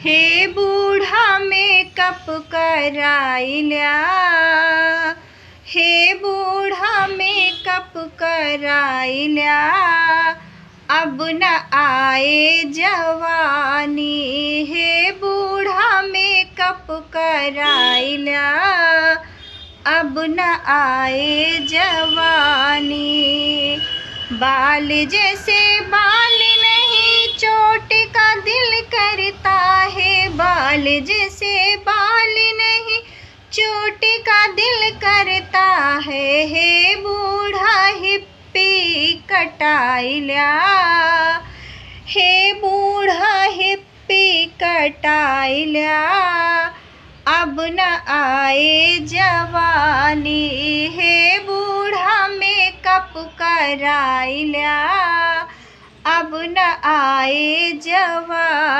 हे बूढ़ा मेकअप कराइल्या, हे बूढ़ा मेकअप कराइल्या, अब न आए जवानी। हे बूढ़ा मेकअप कराइल्या, अब न आए जवानी। बाल जैसे बाल नहीं चोट का दिल करता है, बाल जैसे बाल नहीं चोट का दिल करता है। हे बूढ़ा हिप्पी कटाइल्या, हे बूढ़ा हिप्पी कटाइल्या, अब न आए जवानी। हे बूढ़ा मेकअप कराइल्या, अब न आए जवानी।